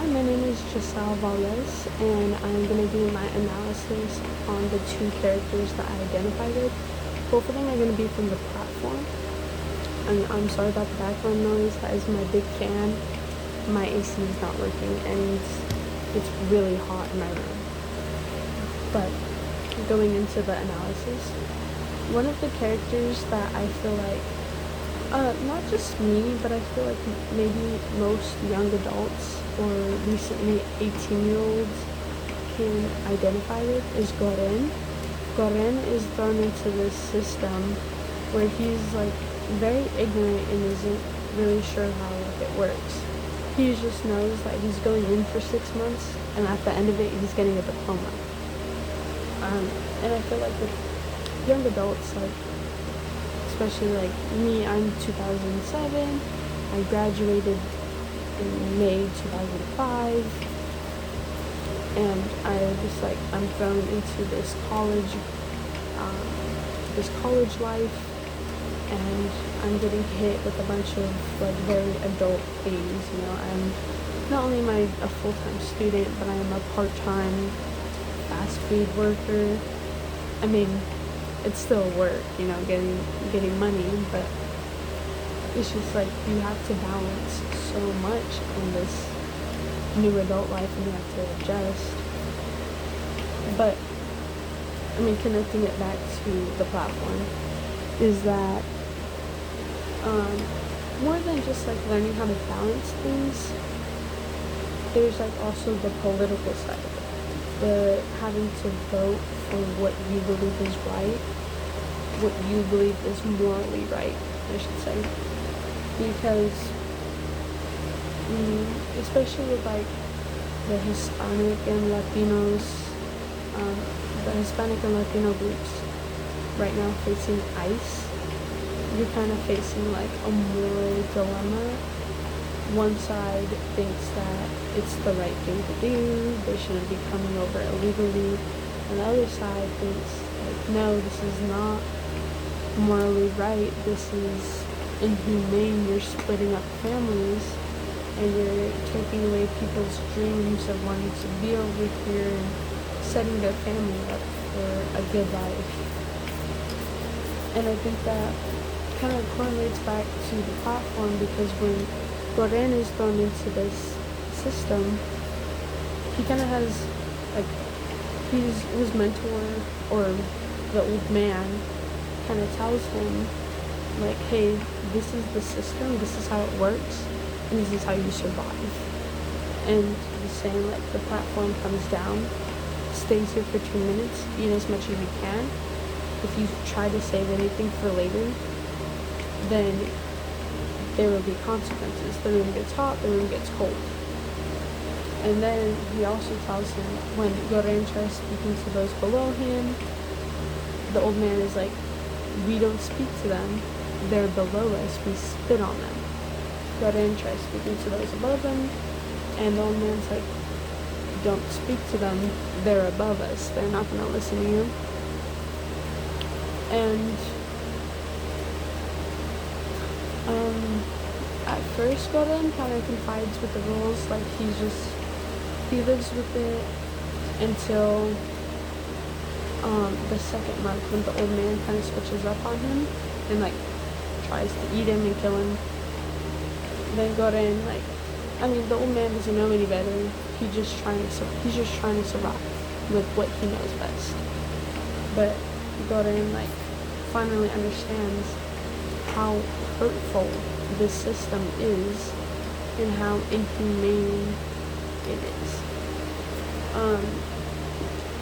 Hi, my name is Giselle Valles, and I'm going to do my analysis on the two characters that I identify with. Both of them are going to be from the platform. And I'm sorry about the background noise. That is my big fan. My AC is not working, and it's really hot in my room. But going into the analysis, one of the characters that I feel like not just me, but I feel like maybe most young adults or recently 18-year-olds can identify with is Goren. Goren is thrown into this system where he's like very ignorant and isn't really sure how it works. He just knows that he's going in for 6 months, and at the end of it, he's getting a diploma. And I feel like with young adults, like especially like me, I'm 2007. I graduated in May 2005, and I'm thrown into this college life, and I'm getting hit with a bunch of like very adult things. I'm not only am I a full-time student, but I am a part-time fast food worker. I mean, it's still work, getting money, but it's just like you have to balance so much in this new adult life, and you have to adjust. But connecting it back to the platform is that more than just like learning how to balance things, there's like also the political side of it. The having to vote for what you believe is right, what you believe is morally right, I should say. Because, especially with like the Hispanic and Latino groups right now facing ICE, you're kind of facing like a moral dilemma. One side thinks that it's the right thing to do, they shouldn't be coming over illegally, and the other side thinks like, no, this is not morally right, this is inhumane, you're splitting up families, and you're taking away people's dreams of wanting to be over here and setting their family up for a good life. And I think that kind of correlates back to the platform, because when Goren is thrown into this system, he kind of has, like, his mentor, or the old man, kind of tells him, like, hey, this is the system, this is how it works, and this is how you survive. And he's saying, like, the platform comes down, stays here for 2 minutes, eat as much as you can. If you try to save anything for later, then there will be consequences. The room gets hot, the room gets cold. And then he also tells him, when Goren tries speaking to those below him, the old man is like, we don't speak to them, they're below us, we spit on them. Goren tries speaking to those above him, and the old man's like, don't speak to them, they're above us, they're not going to listen to you. And at first Goren kind of confides with the rules, like he lives with it until the second month, when the old man kind of switches up on him and like tries to eat him and kill him. Then Goren, the old man doesn't know any better. He's just trying to survive with what he knows best. But Goren finally understands how hurtful this system is and how inhumane it is.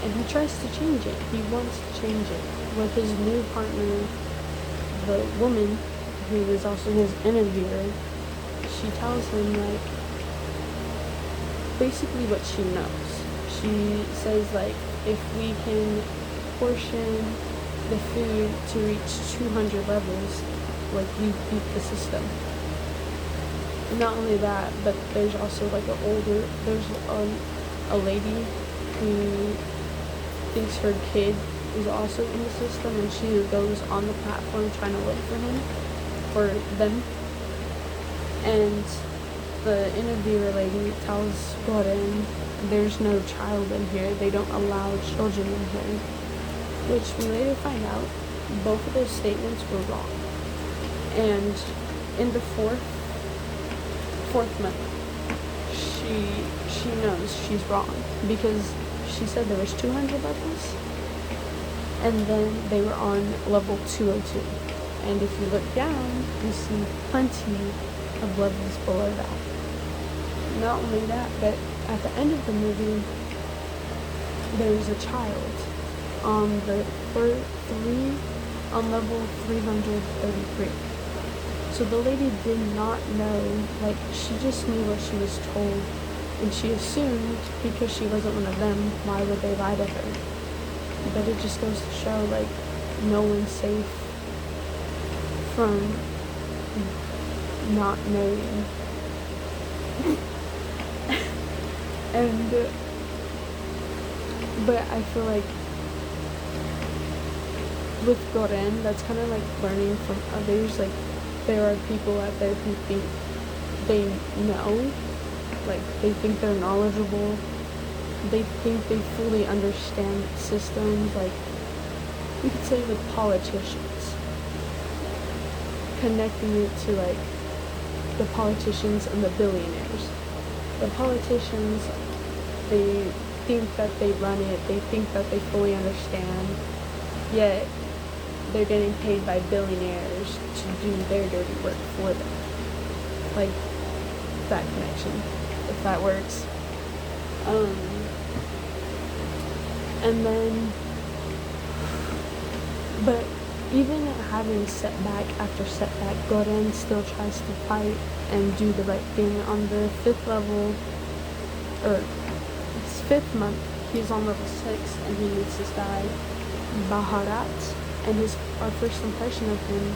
And he tries to change it. He wants to change it with his new partner, the woman who is also his interviewer. She tells him basically what she knows. She says if we can portion the food to reach 200 levels, we beat the system. Not only that, but there's also a lady who thinks her kid is also in the system, and she goes on the platform trying to look for them. And the interviewer lady tells Gordon there's no child in here, they don't allow children in here, which we later find out both of those statements were wrong. And in the fourth month, she knows she's wrong, because she said there was 200 levels, and then they were on level 202. And if you look down, you see plenty of levels below that. Not only that, but at the end of the movie, there's a child on on level 333. So the lady did not know, like, she just knew what she was told, and she assumed because she wasn't one of them, why would they lie to her? But it just goes to show, like, no one's safe from not knowing. And but I feel like with Goren, that's kind of like learning from others. Like, there are people out there who think they know, like they think they're knowledgeable, they think they fully understand systems. Like, you could say with politicians, connecting it to like the politicians and the billionaires. The politicians, they think that they run it, they think that they fully understand, yet they're getting paid by billionaires to do their dirty work for them. Like, that connection, if that works. And then, but even having setback after setback, Goren still tries to fight and do the right thing. On the 5th level, or 5th month, he's on level 6, and he meets this guy, Baharat, and our first impression of him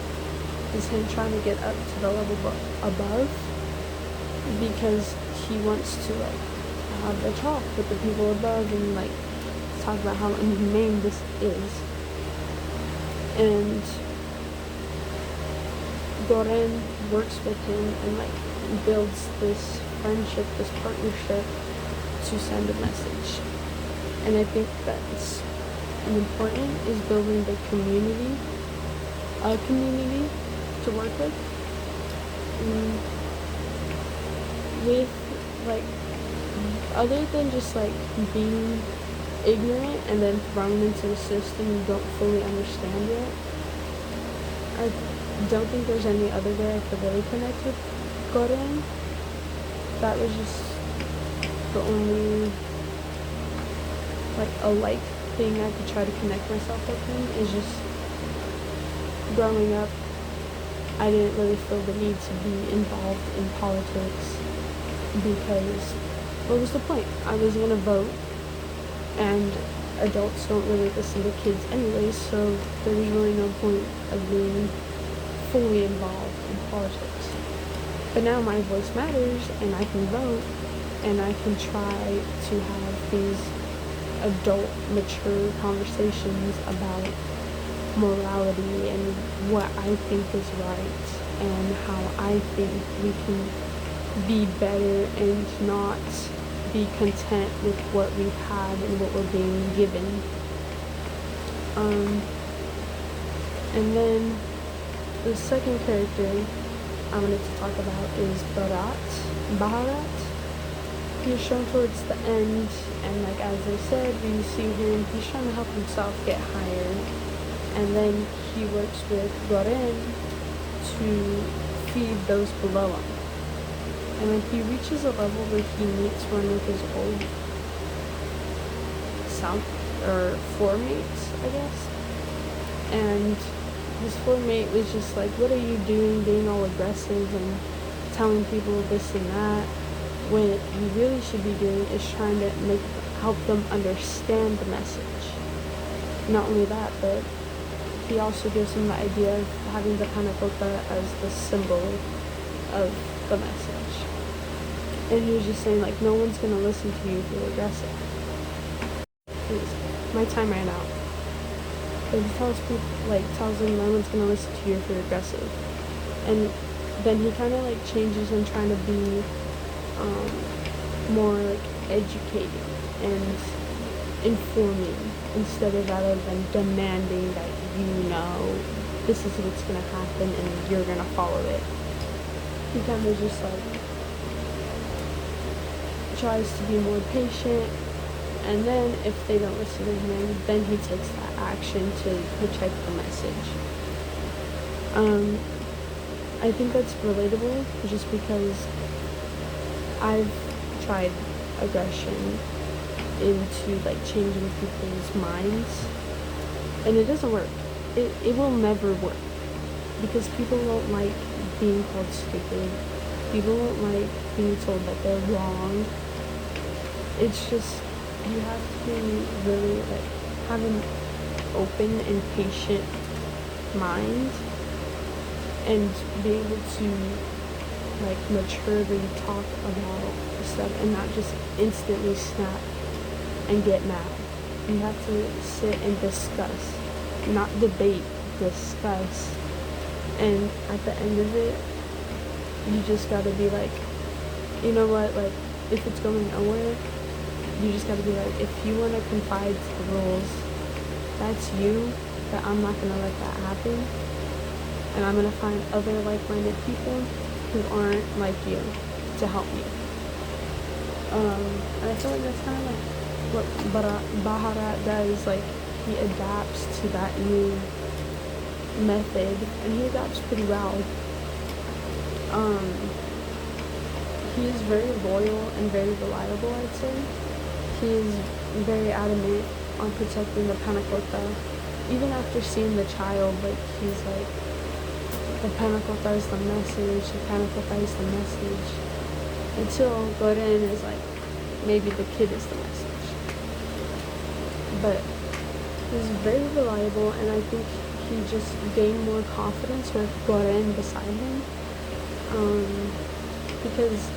is him trying to get up to the level above, because he wants to, like, have a talk with the people above and, like, talk about how inhumane this is. And Goren works with him and, like, builds this friendship, this partnership to send a message. And I think that's important, is building the community, a community to work with. With, like, other than just, like, being ignorant and then thrown into a system you don't fully understand yet, I don't think there's any other way I could really connect with Goren. That was just the only, like thing I could try to connect myself with him, is just growing up, I didn't really feel the need to be involved in politics, because what was the point? I was gonna vote, and adults don't really listen to kids anyways, so there was really no point of being fully involved in politics. But now my voice matters, and I can vote, and I can try to have these adult, mature conversations about morality and what I think is right, and how I think we can be better and not be content with what we have and what we're being given. And then the second character I wanted to talk about is Baharat. He's shown towards the end, and like as I said, we see him, he's trying to help himself get higher, and then he works with Goren to feed those below him. And when he reaches a level where he meets one of his old floor mates, I guess, and his floor mate was just like, what are you doing, being all aggressive and telling people this and that, when you really should be doing is trying to help them understand the message. Not only that, but he also gives them the idea of having the Panakota as the symbol of the message. And he was just saying, like, no one's gonna listen to you if you're aggressive. My time ran out. But he tells them no one's gonna listen to you if you're aggressive. And then he kind of like changes and trying to be more like educating and informing instead of rather than demanding that this is what's gonna happen and you're gonna follow it. He kind of just like tries to be more patient, and then if they don't listen to him, then he takes that action to protect the message. I think that's relatable just because I've tried aggression into like changing people's minds, and it doesn't work. It will never work because people don't like being called stupid. People don't like being told that they're wrong. It's just, you have to really like have an open and patient mind and be able to like maturely talk about stuff and not just instantly snap and get mad. You have to sit and discuss, not debate, discuss. And at the end of it, you just gotta be like, you know what, like, if it's going nowhere, you just gotta be like, if you wanna confide to the rules, that's you, but I'm not gonna let that happen. And I'm gonna find other like-minded people who aren't like you to help you. And I feel like that's kind of like what Baharat does. Like, he adapts to that new method, and he adapts pretty well. He is very loyal and very reliable, I'd say. He is very adamant on protecting the Panakota. Even after seeing the child, like, he's like, the Panakota is the message, the Panakota is the message. Until Goren is like, maybe the kid is the message. But he's very reliable, and I think he just gained more confidence with Goren beside him. Because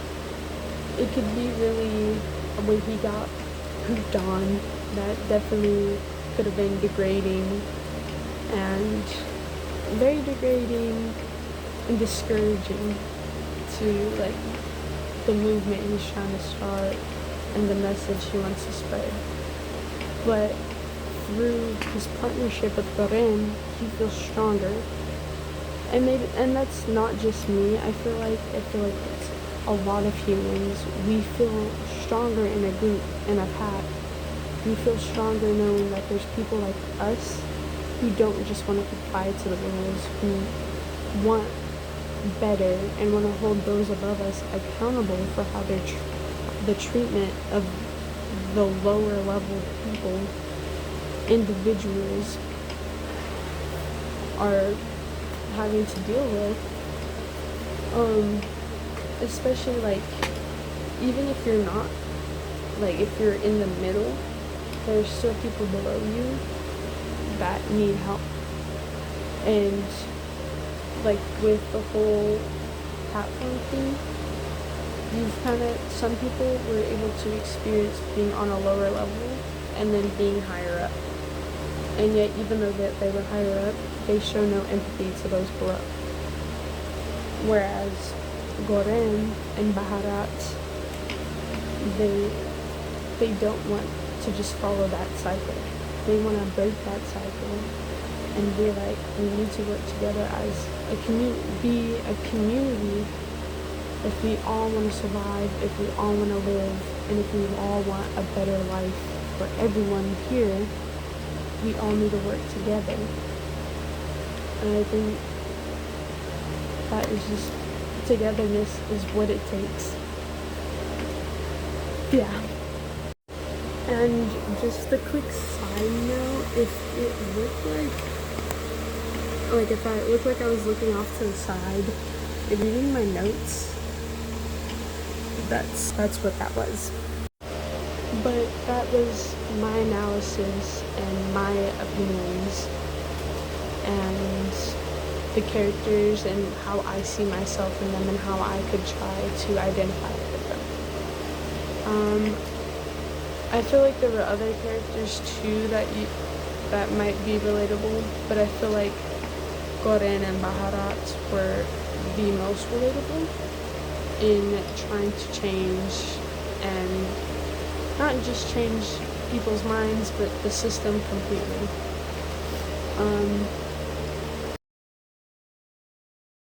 it could be really, when he got pooped on, that definitely could have been degrading and very degrading and discouraging to like the movement he's trying to start and the message he wants to spread. But through his partnership with Goren, he feels stronger. And that's not just me. I feel like it's a lot of humans. We feel stronger in a group, in a pack. We feel stronger knowing that there's people like us who don't just want to comply to the rules, who want better and want to hold those above us accountable for how the treatment of the lower level people, individuals, are having to deal with. Especially like, even if you're not, like, if you're in the middle, there's still people below you that need help. And like with the whole platform thing, some people were able to experience being on a lower level and then being higher up. And yet, even though they were higher up, they show no empathy to those below. Whereas Goren and Baharat, they don't want to just follow that cycle. They want to break that cycle and be like, we need to work together as a community, if we all want to survive, if we all want to live, and if we all want a better life for everyone here, we all need to work together. And I think that is just, togetherness is what it takes. Yeah. And just a quick side note, if it looked like if I looked like I was looking off to the side and reading my notes, that's what that was. But that was my analysis and my opinions and the characters and how I see myself in them and how I could try to identify with them. I feel like there were other characters too that might be relatable, but I feel like Goren and Baharat were the most relatable. in trying to change, and not just change people's minds, but the system completely.